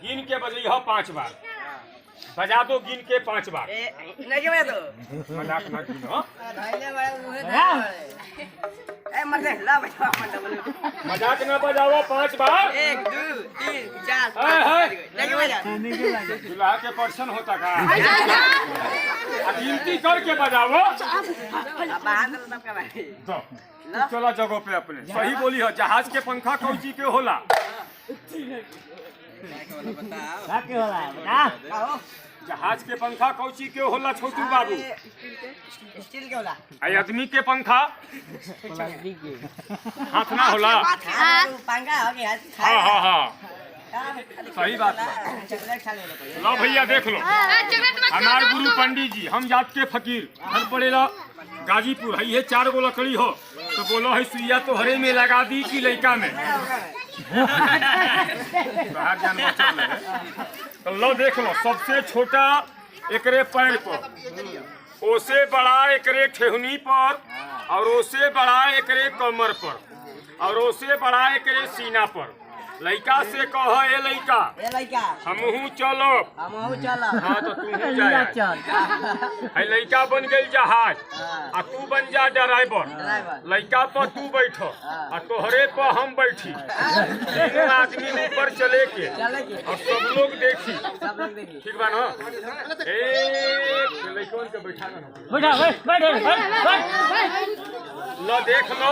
गिन के बजई हो 5 बार। बजा दो गिन के 5 बार। नहीं बजा दो। मजाक ना गिनो। मजाक न बजाओ 5 बार। 1 2 3 4 नहीं बजा। दूल्हा के पर्सन होता का? गिनती करके बजाओ। तो चला जगह पे अपने सही बोली हो। जहाज के पंखा कौची के होला? जहाज के पंखा कौची के होला छोटू बाबू? स्टील के होला। आदमी के पंखा हाथ ना होला? पंखा हो गया। हाँ हाँ हाँ सही बात है। लो भैया देख लो, हमारे गुरु पंडित जी, हम जात के फकीर, घर पड़ेला गाजीपुर है। ये 4 गो लकड़ी हो तो बोलो है सुइया तो हरे में लगा दी कि लड़का में? बाहर जानवर चल रहे हैं। तो लो देख लो, सबसे छोटा एकरे पैर पर, ओसे बड़ा एकरे ठेहुनी पर, और ओसे बड़ा एकरे कमर पर, और ओसे बड़ा एकरे सीना पर। लड़का से कह ए लड़का हमहू चलो। हाँ तो तू जा। लड़का बन गई जहाज आ तू बन जा ड्राइवर। लड़का पर तू बैठ आ तोहरे पर हम बैठी। 3 आदमी ऊपर चले के और सब लोग देखी। ठीक बा ना? लड़कों के बैठा लो देख लो।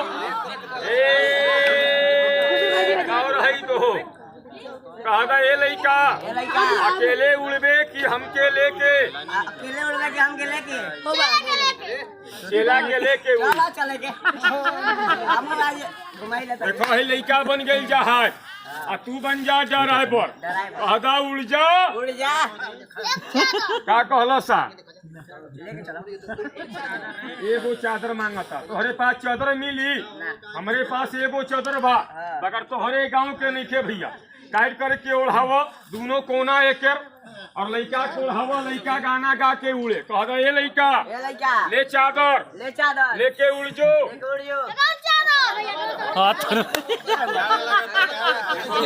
और है तो कहदा ए लड़का अकेले उड़बे कि हमके लेके? अकेले उड़बे कि हमके लेके? चेला के लेके उड़। चले के देखो है लड़का बन गई जहाज आ तू बन जा ड्राइवर। कहदा उड़ जा। का कहला सा? एगो चादर मांगता। तोहरे पास चादर मिली? हमारे पास एगो चादर बा, मगर तोहरे गांव के नहीं थे भैया। काट करके ओढ़ावा दोनों कोना एक, और लड़का को ओढ़ावा। लड़का गाना गा के उड़े। कहदा ए लड़का ले चादर लेके उड़ जो।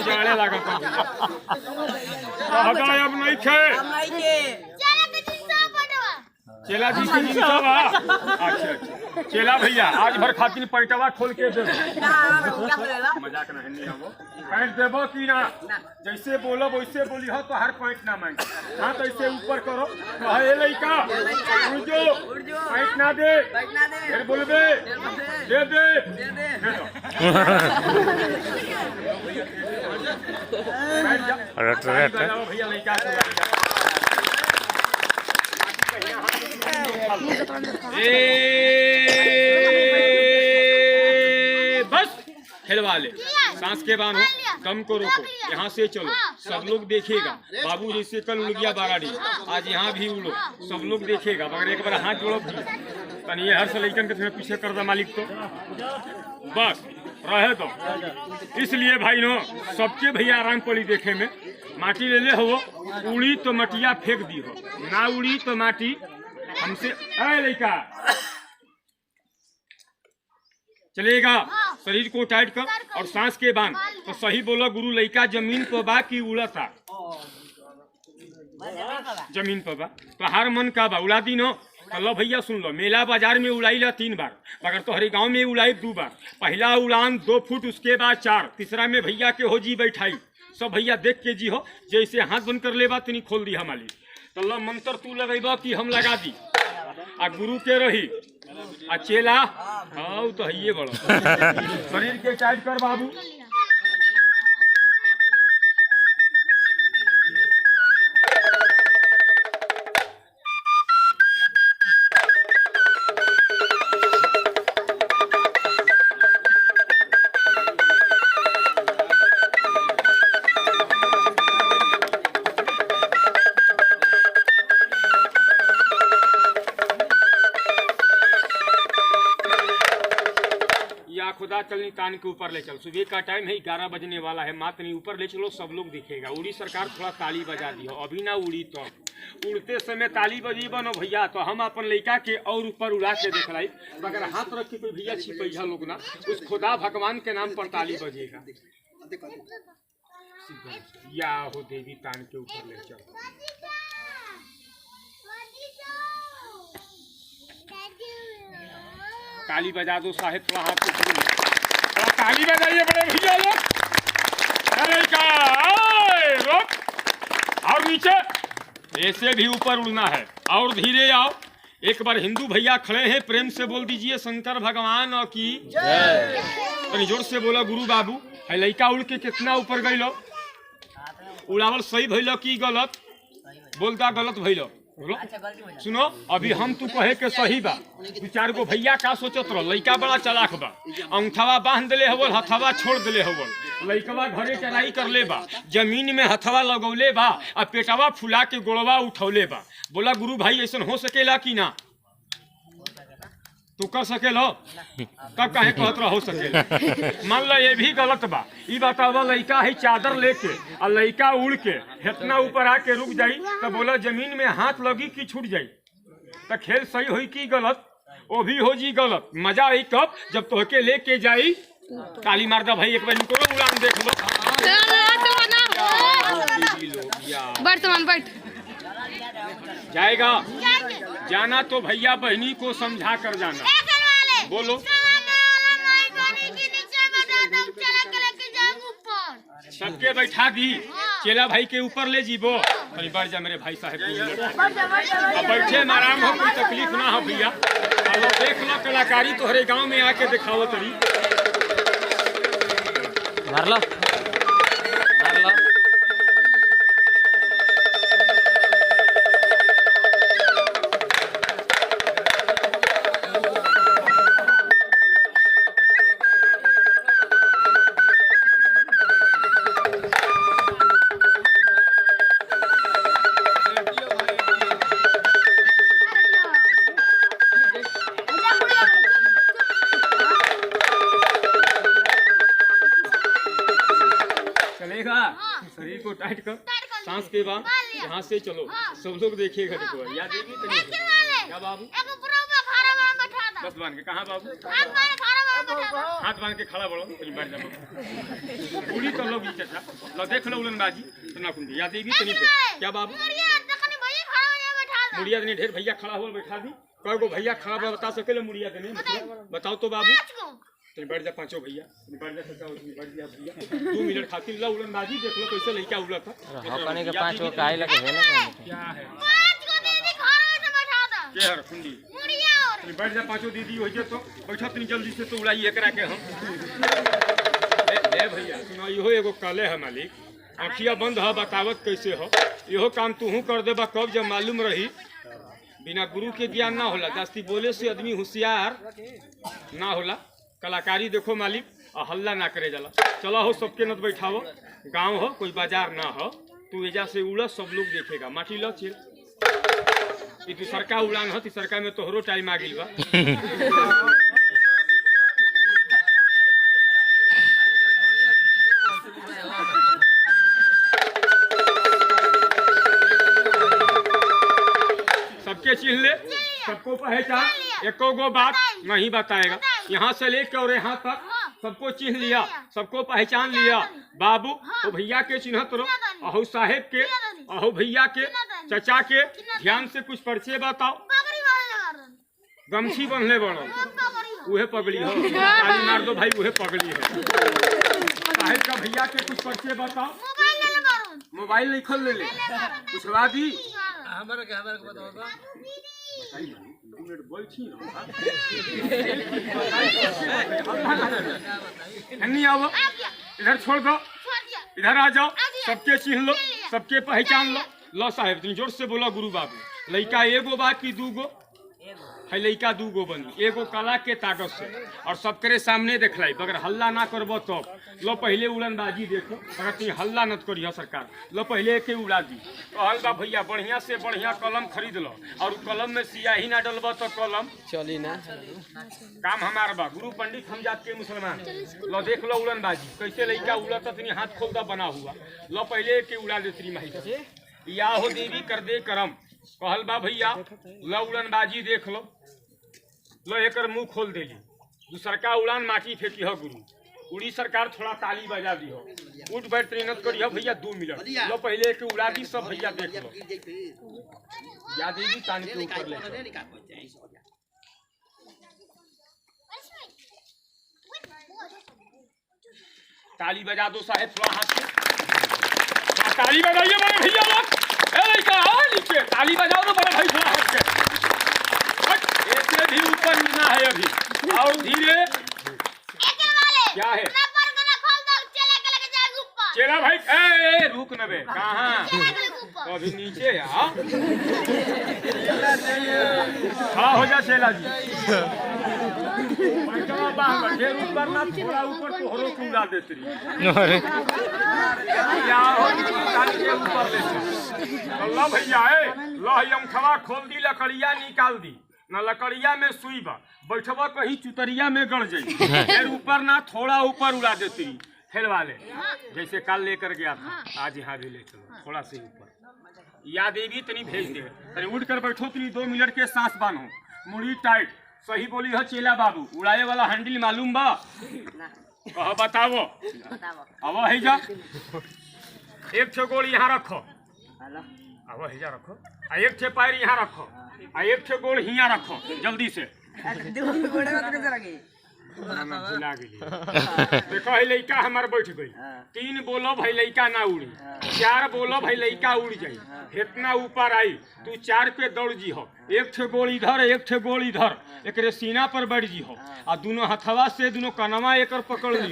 जाने लगा कहदा अब नहीं खे। चेला जी के जिनसा बा। अच्छा चेला भैया आज भर खातिर पैंटवा खोल के दे। मजाक नहीं आवो। पैंट देबो कि ना? जैसे बोलो वैसे बोली हो तो हर पैंट ना मांगे। हाँ तो ऐसे ऊपर करो। कहे लड़का उड़ जो, पैंट ना दे फिर बोलबे दे दे। भैया लड़का बस खेलवा ले। सांस के बांधो, कम को रोको, यहाँ से चलो, सब लोग देखेगा। बाबू जैसे कल उड़ गया बाराडी, आज यहाँ भी उड़ो, सब लोग देखेगा। मगर एक बार हाथ जोड़ो तनी ये हर से लड़कन के तुम्हें पीछे कर दो मालिक तो बस रहे दो। इसलिए भाई नो सबके भैया आराम पड़ी देखे में। माटी ले ले हो, उड़ी तो मटिया फेंक दी हो, ना उड़ी तो माटी हमसे। लड़का चलेगा, शरीर को टाइट कर और सांस के बांध। तो सही बोला गुरु, लड़का जमीन पर बा कि उड़ता? जमीन पर बा। तो हर मन का बा उड़ा दी नो। तो लो भैया सुन लो, मेला बाजार में उड़ाई ला 3 बार, मगर तोहरे गांव में उड़ाई 2 बार। पहला उड़ान 2 फुट, उसके बाद 4, तीसरा में भैया के हो जी बैठाई। सब भैया देख के जी हो, जैसे हाथ बंद कर ले बा तनी खोल दी हमारी। तो लो मंत्र तू लगेबा कि हम लगा दी? आ गुरु के रही आ चेला हाँ तो है बड़ा। शरीर के टाइट कर बाबू। खुदा चलनी कान के ऊपर ले चल। सुबह का टाइम है, 11 बजने वाला है। मात्र ऊपर ले चलो, सब लोग दिखेगा। उड़ी सरकार थोड़ा ताली बजा दी हो, अभी ना उड़ी तो उड़ते समय ताली बजी बनो भैया। तो हम अपन लड़का के और ऊपर उड़ा के देख लाई, मगर हाथ रख के कोई भैया छिपैया लोग ना, उस खुदा भगवान के नाम पर ताली बजेगा। या हो देवी तान के ऊपर ले चल। ताली बजा दो साहेब, थोड़ा हाथ को छोड़, थोड़ा ताली बजाइए बड़े भैया लोग। अरे रोक और नीचे, ऐसे भी ऊपर उड़ना है और धीरे आओ। एक बार हिंदू भैया खड़े हैं, प्रेम से बोल दीजिए शंकर भगवान की जय। तो जोर से बोला गुरु बाबू। है लड़का उड़ के कितना ऊपर गई लो? उड़ावल सही भइलो कि गलत? बोलता गलत भइलो। सुनो, अभी हम तू कहे के सही बा। दू चार गो भैया का सोचत रहो, लड़का बड़ा चलाक बा। अंगूठवा बांध दिले हवल, हथवा छोड़ दिले हवल। लड़कवा घरे चढ़ाई कर ले बा, जमीन में हथवा लगौले बा और पेटवा फुला के गोड़वा उठौले बा। बोला गुरु भाई ऐसा हो सकेला कि ना? तू कर सकेलो? कब कहे कहत रहा हो सकेला? मान लो ये भी गलत बा। ई बतावा लड़का है चादर लेके और लड़का उड़ के इतना ऊपर आके रुक जाई तो बोला जमीन में हाथ लगी कि छूट जाई? तो खेल सही हुई कि गलत? वो भी हो जी गलत। मजा आई कब? जब तोहके लेके जाई। ताली मार दा भाई, एक बार इनको उड़ान देख लो। जाएगा जाना तो भैया बहनी को समझा कर जाना। बोलो। सबके बैठा दी, चेला भाई के ऊपर ले जीबो। अरे बढ़ जा मेरे भाई साहब, बैठे में आराम हो, कोई तकलीफ ना हो भैया। देख लो कलाकारी तोहरे गांव में आके दिखाओ तरी। मार लो। शरीर को टाइट कर, सांस के बाद यहाँ से चलो। सब लोग देखिएगा। देखो याद है क्या बाबू? बस बांध के कहाँ बाबू? हाथ बांध के खड़ा बढ़ो। पूरी तो लोग चाचा लो देख लो उड़नबाजी तो ना कुंडी याद देवी तनी क्या बाबू? मुड़िया देने ढेर भैया खड़ा हुआ बैठा दी। कई गो भैया खड़ा हुआ बता सके मुड़िया देने बताओ तो बाबू। बैठ जा पांचों भैया, बैठ जा चाचा, बैठ जा भैया। 2 मिनट खातिर ला उड़नबाजी देख लो कैसे लड़का उड़ा था। हपने के 5 गो काहे लगे है ना? क्या है? 5 गो दीदी घर में बैठा दा। के हर खुंडी मुड़िया और बैठ जा पांचों दीदी हो जे तो बैठो तनी जल्दी से तो उड़ाई एकरा के हम। ए भैया सुनो, इहो एगो काले है मालिक, आँखिया बंद है, बतावत कैसे हो। इहो काम तू कर देबा कब जब मालूम रही। बिना गुरु के ज्ञान ना होला, जास्ती बोले से आदमी होशियार ना होला। कलाकारी देखो मालिक, और हल्ला ना करे जाला। चलो हो सबके नत बैठाओ। गांव हो, कोई बाजार ना हो। तू एजा से उड़ा, सब लोग देखेगा। माटी लो चल। तू सरका उड़ान हो, सरका में तोहरो टाइम आ गई बा। सबके चिन्ह ले, सबको पहचान। एको गो बात नहीं बताएगा। यहाँ से लेकर और यहाँ तक सबको चिन्ह लिया, सबको पहचान लिया। बाबू तो भैया के चिन्हत रहो, अहो साहेब के, अहो भैया के, चचा के। ध्यान से कुछ परिचय बताओ। गमछी बंधले बड़ो, उहे पगड़ी हो। ताली मार दो भाई, उहे पगड़ी है। साहेब का भैया के कुछ परिचय बताओ। मोबाइल नहीं खोल ले पूछवा दी। नहीं आओ, इधर छोड़ दो, इधर आ जाओ। सबके चिन्ह लो, सबके पहचान लो। लो साहेब तुम जोर से बोलो गुरु बाबू। लड़का एगो बा कि 2 गो है? लड़का 2 गो बनी, एगो कला के ताकत से और सबके सामने देखलाई। अगर हल्ला ना करबो तो लो पहले उड़नबाजी देखो। अगर तुम हल्ला न करियो सरकार, लो पहले के उड़ा दी। कहल बा भैया बढ़िया से बढ़िया कलम खरीद लो, और कलम में स्याही ना डलबो तो कलम चली ना। काम हमार बा। गुरु पंडित हम जात के मुसलमान। लो देख लो उड़नबाजी कैसे लड़का उड़ा तो तनी हाथ खोलता बना हुआ। लो पहले के उड़ा दे तेरी माही। या हो देवी कर दे करम। कहल बा भैया लो उड़नबाजी देख लो। लो एकर मुंह खोल देली। दूसर का उड़ान माटी फेंकी हो गुरु। उड़ी सरकार थोड़ा ताली बजा दी हो। उठ बैठ ट्रेनत करी हो भैया 2 मिनट लो पहले के उड़ा दी सब भैया देख लो। या देवी कान के ऊपर ले ताली बजा दो साहेब थोड़ा हाथ से ताली बजाइए बड़े भैया लोग। ए लड़का आओ नीचे ताली बजाओ तो बड़े भाई थोड़ा हाथ से ऐसे भी ऊपर मिलना है अभी और धीरे क्या है चेला भाई ए रुक न बे कहाँ अभी नीचे यार खड़ा हो जा चेला जी ढेर ऊपर ना थोड़ा ऊपर तोहरों को उड़ा देते लो भैया लो खवा खोल दी लकड़िया निकाल दी न लकड़िया में सुई बा बैठवा कहीं चुतरिया में गड़ जाई फिर ऊपर ना थोड़ा ऊपर उड़ा देती खेल वाले जैसे कल लेकर गया था आज यहाँ भी ले चलो थोड़ा से ऊपर या देवी तनी भेज दे तनी उठ कर बैठो तनी 2 मिनट के सांस बांधो मुड़ी टाइट सही बोली हो चेला बाबू उड़ाए वाला हैंडल मालूम बा कह बताओ अब है जा एक ठे गोल यहाँ रखो अब है जा रखो आ एक ठे पैर यहाँ रखो आ एक ठे गोल यहाँ रखो जल्दी से भुला गई देखो है लड़का हमार बैठ गई 3 बोलो भाई लड़का ना उड़ी 4 बोलो भाई लड़का उड़ जाई इतना ऊपर आई तू 4 पे दौड़ जी हो एक ठे गोल इधर एक ठे गोल इधर एक सीना पर बैठ जी हो आ दोनों हथवा से दोनों कनवा एकर पकड़ ली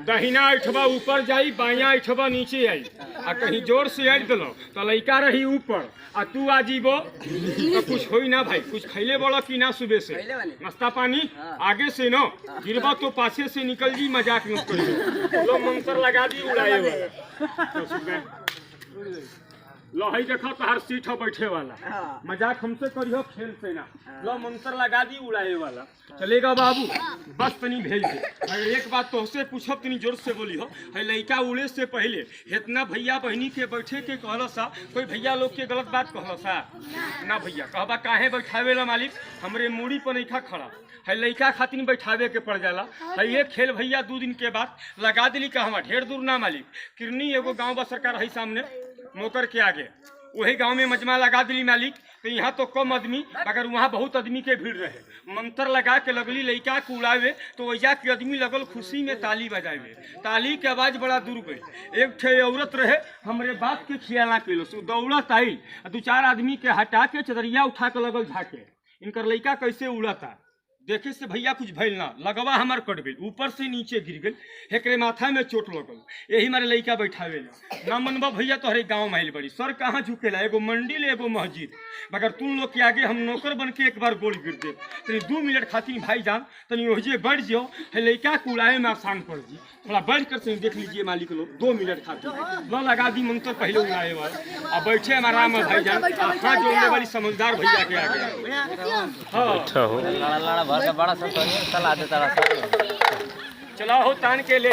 दहिना ऐठवा ऊपर जाई बाया ऐठवा नीचे आई आ कहीं जोर से ऐड दिलो तो लड़का रही ऊपर आ तू आ जीबो तो कुछ होई ना भाई कुछ खैले बोलो कि ना सुबह से नाश्ता पानी आगे से न गिरबा तो पाछे से निकल जी मजाक मत करियो लो मंत्र लगा दी उड़ाए वाला लो हई देखो तोहर सीट हो बैठे वाला मजाक हमसे करियो खेल से ना लो मंत्र लगा दी उड़ाए वाला चलेगा बाबू बस तनी भेज दे अगर एक बात तो से पूछब तनी जोर से बोली हो है लड़का उड़े से पहले इतना भैया बहनी के बैठे के कहलो सा कोई भैया लोग के गलत बात कहलो सा ना भैया कहबा काहे बैठावे ला मालिक हमरे मूड़ी पर नहीं खड़ा है लड़का खातिर बैठावे के पड़ जाला है ये खेल भैया 2 दिन के बाद लगा दिली कहवा ढेर दूर ना मालिक किरनी एगो गाँव बा सरकार है सामने मोकर के आगे वही गांव में मजमा लगा दिली मालिक तो यहाँ तो कम आदमी मगर वहाँ बहुत आदमी के भीड़ रहे मंत्र लगा के लगली लड़का को उड़ावे तो वैजा के आदमी लगल खुशी में ताली बजावे ताली के आवाज बड़ा दूर गई एक ठे औरत रहे हमरे बाप के खियाला किलो सो दौड़त आई 2-4 आदमी के हटा के चदरिया उठा के लगल झाके इनकर लड़का कैसे उड़ता देखे से भैया कुछ भइल ना लगवा हमार कट गई ऊपर से नीचे गिर गई एकरे माथा में चोट लगल यही मारे लड़का बैठावे ना मनबा भैया तोहरे गाँव में आइल बड़ी सर कहाँ झुकेला एगो मंडिल एगो मस्जिद मगर तुम लोग के आगे हम नौकर बन के एक बार गोल गिर दे तनी 2 मिनट खातिर भाई जान तनी ओहिजे बैठ जाओ है लड़का को उड़ाए में आसान पड़ जी थोड़ा बैठ कर से देख लीजिए मालिक लोग 2 मिनट खातिर लो लगा दी मंत्र पहले उड़ाए वाला अब बैठे हमारा राम भाई जान हाथ जोड़ने वाली समझदार भैया के आगे भर का बड़ा चला देता चला हो तान के ले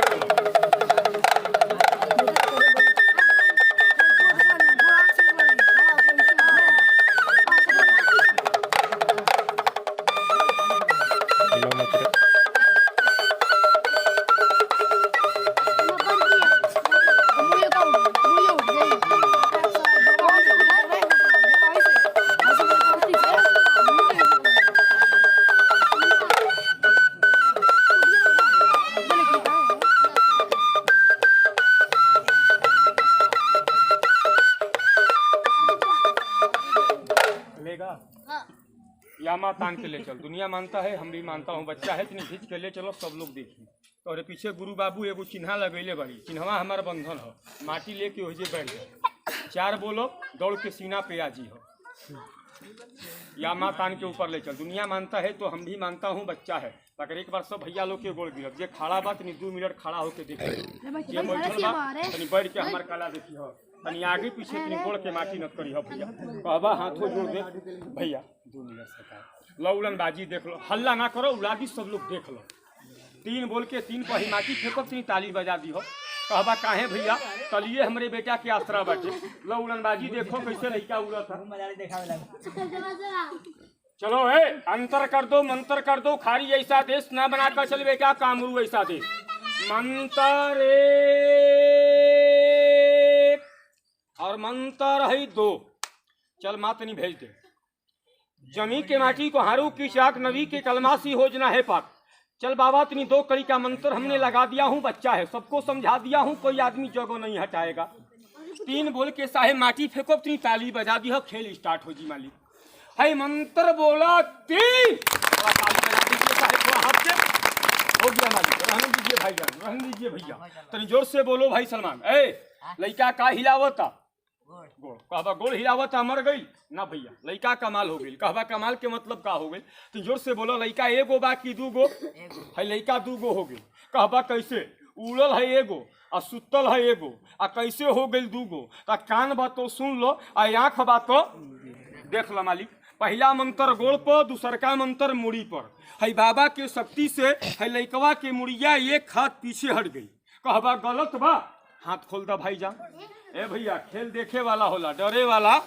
यामा तान के ले चल दुनिया मानता है हम भी मानता हूँ बच्चा है इतनी खींच के ले चलो सब लोग देखिए और पीछे गुरु बाबू एगो चिन्हा लगैले बड़ी चिन्हवा हमारा बंधन हो माटी लेके हो बैठ जाए 4 बोलो दौड़ के सीना पे आजी हो यामा तान के ऊपर ले चल दुनिया मानता है तो हम भी मानता हूँ बच्चा है अगर एक बार सब भैया लोग के गोल गिरब जे खड़ा बा तनी 2 मिनट खड़ा होके देखिए ये बैठल बा तनी बैठ के हमार कला देखी हो तनी आगे पीछे तनी गोड़ के माटी न करी हो भैया कहबा हाथों जोड़ दे भैया 2 मिनट सरकार लो उड़नबाजी देख लो हल्ला ना करो उड़ा दी सब लोग देख लो 3 बोल के 3 पर माटी फेंको तनी ताली बजा दी हो कहबा काहे भैया तलिए हमरे बेटा के आसरा बाटे लो उड़नबाजी देखो कैसे लड़का उड़ा था चलो ए अंतर कर दो मंत्र कर दो, खारी ऐसा देश ना बना कर चल बेटा, कामरू ऐसा देश। मंत्र एक और मंत्र है दो। चल मातनी भेज दे। जमी के माटी को हारू की चाक, नबी के कलमासी हो जना है पाक। चल बाबा तनी दो कड़ी का मंत्र हमने लगा दिया हूँ, बच्चा है सबको समझा दिया हूँ, कोई आदमी जगह नहीं हटाएगा। 3 बोल के साहे माटी फेंको, तनी ताली बजा दी हो, खेल स्टार्ट हो जी मालिक। है मंत्र बोला 3, थोड़ा ताली बजा दीजिए साहे, थोड़ा हाथ से हो गया मालिक। रहने दीजिए भाई जान, रहने दीजिए भैया, तनी जोर से बोलो भाई सलमान। ए लड़का का हिलावता गोड़, कहबा गोड़ हिलावता मर गई ना भैया, लड़का कमाल हो गई। कहबा कमाल के मतलब का हो गई, तो जोर से बोलो लड़का एगो बाकी 2 गो है, लड़का 2 गो हो गई। कहबा कैसे, उड़ल है एगो आ सुतल है एगो, आ कैसे हो गई 2 गो। कान बात तो सुन लो, आ आँख बात तो देख लो मालिक। पहला मंत्र गोड़ पर, दूसर का मंत्र मुड़ी पर। है बाबा के शक्ति से है लड़कवा के मुड़िया 1 हाथ पीछे हट गई। कहबा गलत बा, हाथ खोल दा भाई जान। ए भैया खेल देखे वाला होला, डरे वाला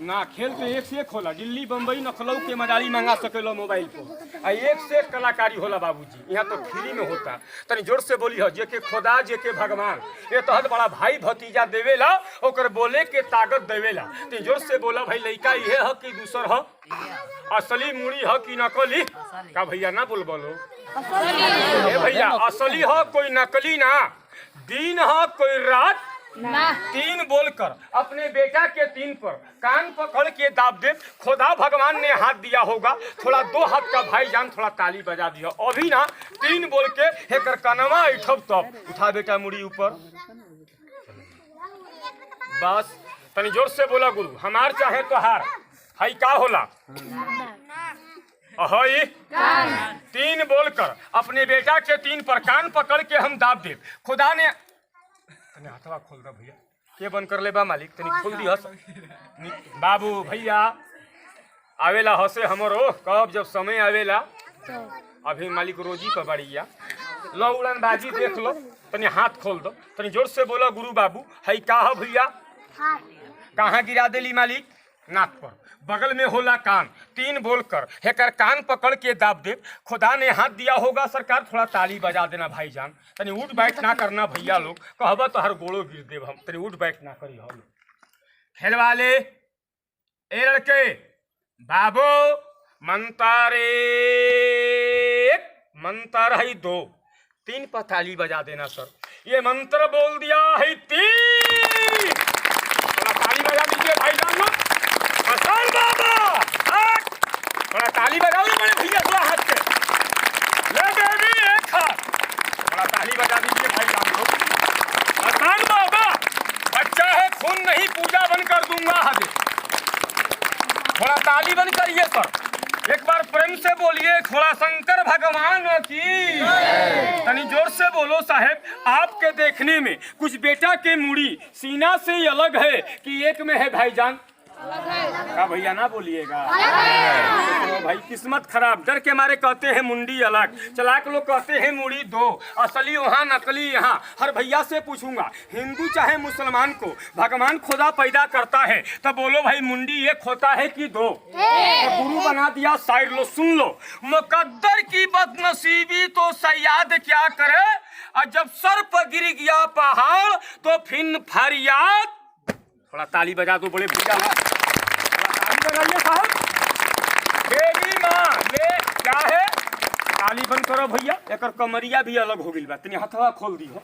ना। खेल तो 1 से 1 होला, दिल्ली बम्बई नखलऊ के मदारी मंगा सकेलो मोबाइल पर। 1 से 1 कलाकारी होला बाबूजी, यहाँ तो फ्री में होता। तनी जोर से बोली हो, जेके खुदा जेके भगवान, ये तहत बड़ा भाई भतीजा देवेला, ओकर बोले के ताकत देवेला। तनी जोर से बोला भाई लड़का ये है कि दूसर है, असली मुड़ी है कि नकली। का भैया ना बोल बोलो ए भैया, असली हो कोई नकली ना, दिन हो कोई रात ना। 3 बोलकर अपने बेटा के 3 पर कान पकड़ के दाब दे। खुदा भगवान ने हाथ दिया होगा, थोड़ा 2 हाथ का भाईजान थोड़ा ताली बजा दिया। अभी ना 3 बोल के हेकर कनवा उठब तब उठा बेटा मुड़ी ऊपर। बस तनी जोर से बोला गुरु, हमार चाहे तो हार हई का होला अहई 3 बोलकर अपने बेटा के 3 पर कान पकड़ के हम दाब दे। खुदा ने तने हाथवा खोल दा भैया, के बंद कर ले बा मालिक, तनी खोल दी हस बाबू भैया। आवेला हसे हमरो, कब जब समय आवेला, अभी मालिक रोजी पर बढ़िया लो उड़न बाजी देख लो। तनी हाथ खोल दो, तनी जोर से बोला गुरु बाबू। हई का है भैया, कहाँ गिरा देली मालिक, नाक पर, बगल में होला कान। 3 बोलकर हेकर कान पकड़ के दाब दे। खुदा ने हाथ दिया होगा सरकार, थोड़ा ताली बजा देना भाईजान। तनी उठ बैठ ना करना भैया लोग, कहबा तो हर गोड़ो गिर देव हम। तनी उठ बैठ ना करी हम खेल वाले। ए लड़के बाबू मंत्र 1 मंत्र है 2, 3 पर ताली बजा देना सर। ये मंत्र बोल दिया है 3, थोड़ा ताली बजा दीजिए भाईजान लोग। हसन बाबा थोड़ा ताली बजा लो मेरे भैया, थोड़ा हाथ से ले बेबी 1 हाथ, थोड़ा ताली बजा दीजिए भाई जान लोग। हसन बाबा बच्चा है, खून नहीं पूजा बंद कर दूंगा। हाथ थोड़ा ताली बंद करिए सर, एक बार प्रेम से बोलिए थोड़ा शंकर भगवान की। तनी जोर से बोलो साहेब। आपके देखने में कुछ बेटा के मुड़ी सीना से ही अलग है कि एक में है भाईजान? का भैया ना बोलिएगा तो भाई किस्मत खराब। डर के मारे कहते हैं मुंडी अलग, चलाक लोग कहते हैं मुड़ी 2, असली वहाँ नकली यहाँ। हर भैया से पूछूंगा, हिंदू चाहे मुसलमान को भगवान खुदा पैदा करता है, तो बोलो भाई मुंडी 1 होता है कि 2? तो गुरु बना दिया साइड लो, सुन लो। मुकद्दर की बदनसीबी तो सयाद क्या करे, और जब सर पर गिर गया पहाड़ तो फिर फरियाद। थोड़ा ताली बजा दो बड़े भैया, थोड़ा ताली बजाइए साहब। देवी माँ ले क्या है, ताली बंद करो भैया। एक कमरिया भी अलग हो गई बात, तनी हथवा खोल दी हो।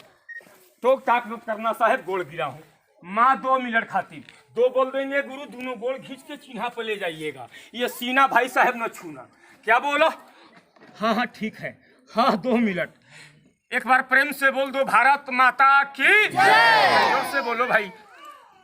टोक टाक मत करना साहब, गोड़ गिरा हो। माँ 2 मिनट खातिर 2 बोल देंगे गुरु, दोनों गोड़ खींच के चिन्हा पे ले जाइएगा। ये सीना भाई साहब न छूना। क्या बोलो? हाँ हाँ ठीक है, हाँ 2 मिनट। एक बार प्रेम से बोल दो, भारत माता की जय। जोर से बोलो भाई।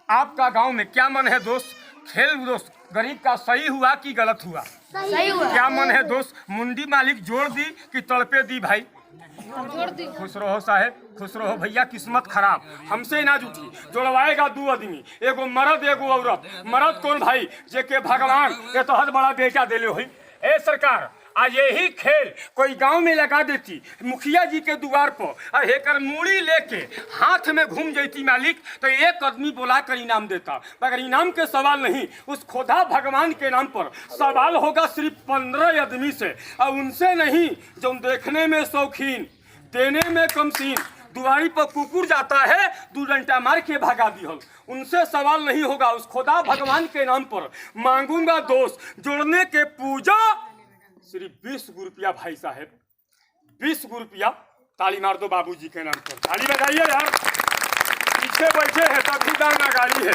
आपका गांव में क्या मन है दोस्त? खेल दोस्त गरीब का सही हुआ कि गलत हुआ? सही हुआ। क्या मन है दोस्त? मुंडी मालिक जोड़ दी कि तड़पे दी भाई? जोड़ दी। खुश रहो साहेब, खुश रहो भैया। किस्मत खराब हमसे ना जुटी, जोड़वाएगा 2 आदमी, एगो मर्द एगो औरत। मर्द कौन भाई? जेके भगवान ये तो हद बड़ा बेटा देले हुई। ए सरकार आज यही खेल कोई गांव में लगा देती मुखिया जी के द्वार पर और हेकर मूड़ी लेके हाथ में घूम जाती मालिक तो एक आदमी बुला कर इनाम देता, मगर इनाम के सवाल नहीं, उस खुदा भगवान के नाम पर सवाल होगा सिर्फ 15 आदमी से और उनसे नहीं जो देखने में शौकीन देने में कमसीन, दुआरी पर कुकुर जाता है 2 डंडा मार के भगा दिहल, उनसे सवाल नहीं होगा। उस खुदा भगवान के नाम पर मांगूंगा दोस्त जोड़ने के पूजा सिर्फ 20 रुपया भाई साहब, 20 रुपया। ताली मार दो बाबूजी के नाम पर, ताली बजाइए यार, पीछे बैठे हैं तभी दाना गाड़ी है।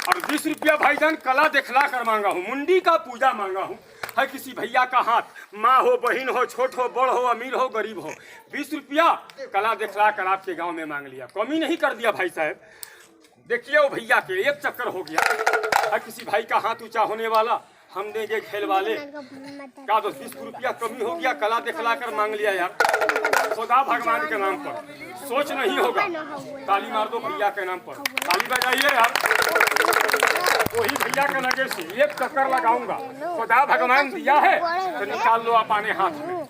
और 20 रुपया भाईजान कला दिखला कर मांगा हूँ, मुंडी का पूजा मांगा हूँ। है किसी भैया का हाथ, माँ हो बहन हो छोट हो बड़ हो अमीर हो गरीब हो, 20 रुपया कला दिखला कर आपके गांव में मांग लिया, कमी नहीं कर दिया भाई साहब। देखिए वो भैया के एक चक्कर हो गया। है किसी भाई का हाथ ऊंचा होने वाला, हम देंगे खेल वाले का तो 20 रुपया कमी हो गया, कला दिखला कर मांग लिया यार खुदा भगवान के नाम पर, सोच नहीं होगा। ताली मार दो भैया के नाम पर, ताली बजाइए यार। वही भैया के नजर से एक चक्कर लगाऊंगा, खुदा भगवान दिया है तो निकाल लो आप आने हाथ में।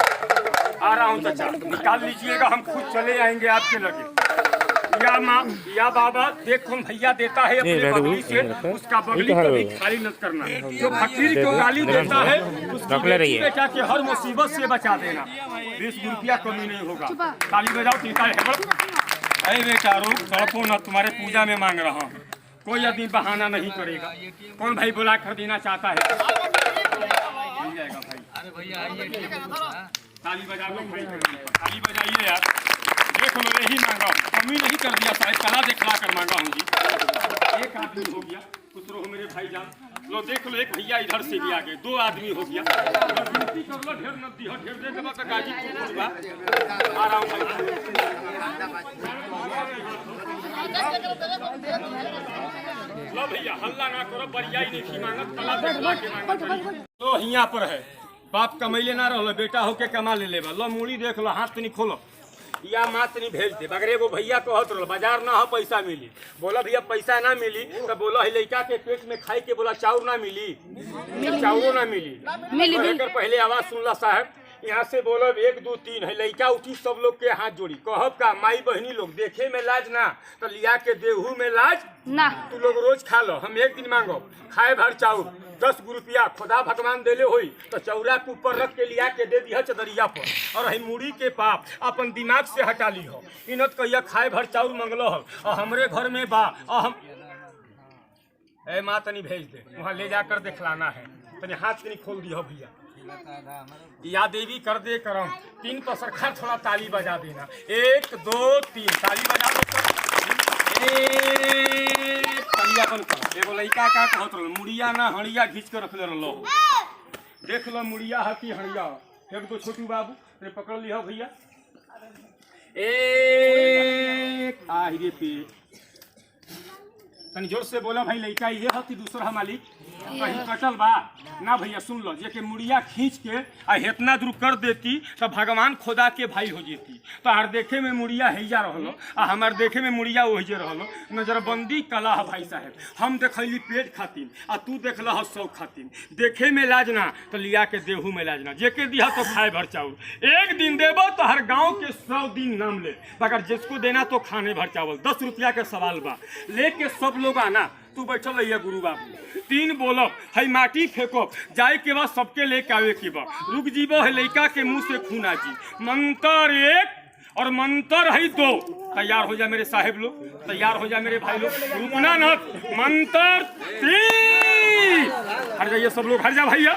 आ रहा हूँ चाचा, निकाल लीजिएगा, हम खुद चले आएंगे आपके लगे। या माँ या बाबा देखो भैया देता है अपने बगली से, उसका बगली कभी खाली मत करना। जो फकीर को गाली देता है उसकी बेटा के हर मुसीबत से बचा देना। 20 रुपया कमी नहीं होगा। ताली बजाओ टीका है। अरे बेटा रुक, तड़पो न, तुम्हारे पूजा में मांग रहा हूँ, कोई आदमी बहाना नहीं करेगा। कौन भाई बुला कर देना चाहता है? मिल जाएगा भाई। ताली बजा लो भाई, ताली बजाइए यार। देख लो यही मांगा हूँ, कमी नहीं कर दिया साहब, कला दिखला कर मांगा हूँ जी। एक आदमी हो गया, कुछ रहो मेरे भाई जान। लो देख लो, एक भैया इधर से भी आ गए, 2 आदमी हो गया। गिनती कर लो, ढेर न दिहो, ढेर दे देबा तो गाजी होगा। आ रहा हूँ भाई। लो भैया हल्ला ना करो, बरियाई नहीं मांगत, कला दिखला के मांगत। लो हियां पर है, बाप कमैले ना रहो, बेटा होके कमा ले लेबा। लो मूड़ी देख लो, हाथ नहीं खोलो या मात नहीं भेज दे। मगर एगो भैया कहत रहो बाजार ना हो पैसा मिली, बोला भैया पैसा ना मिली तो बोला है लड़का के पेट में खाई के बोला चाउर ना मिली, चाउरो ना मिली। पहले आवाज सुनला साहब, यहाँ से बोलब 1 2 3 है, लड़का उठी सब लोग के हाथ जोड़ी, कहब का माई बहनी लोग देखे में लाज ना तो लिया के देहू में लाज ना, तू लोग रोज खा लो, हम एक दिन मांगो खाए भर चाउर 10 रुपया खुदा भगवान देले होई तो चौरा के ऊपर रख के लिया के दे दिया चदरिया पर। और है मुड़ी के पाप अपन दिमाग से हटा ली हो, इनत कहिया खाए भर चाउर मंगलो हो और हमरे घर में बा और हम ए माँ तनी भेज दे, वहाँ ले जाकर दिखलाना है, तनी हाथ तनी खोल दी हो भैया। या देवी कर दे करम 3 पर सरखा थोड़ा ताली बजा देना, 1 2 3 ताली बजा दो। तलिया बन कर एगो लड़का का कहत रहो मुड़िया ना हड़िया घींच के रखले रहो, देख लो मुड़िया है कि हड़िया। एक दो छोटू बाबू ने पकड़ लिया भैया, एक आहिरे पे तनी जोर से बोला भाई लड़का ये है कि दूसरा मालिक कहीं कटल बा ना भैया। सुन लो जे के मुड़िया खींच के आ इतना दूर कर देती तो भगवान खुदा के भाई हो जेती। तो हर देखे में मुड़िया हैजा रहलो आ हमार देखे में मुड़िया ओहिजे रहलो, नजरबंदी कला है भाई साहब। हम देखली पेट खातिन आ तू देखला हो शौक खातिन, देखे में लाज ना तो लिया के देहू में लाज ना, जेके दिया तो खाए भर चाउर। एक दिन देबो तो हर गाँव के 100 दिन नाम ले, मगर जिसको देना तो खाने भर चावल। 10 रुपया के सवाल बा, लेके सब लोग आना। तू बैठल रहिए गुरु बाबू, 3 बोलब है माटी फेंको, जाए के बाद सबके लेके आवे के बा। रुक जीवो है लड़का के मुंह से खूना जी, मंत्र 1 और मंत्र है 2। तैयार हो जा मेरे साहेब लोग, तैयार हो जा मेरे भाई लोग, रुकना न। मंत्र 3, हट जाइए सब लोग, हट जा भैया।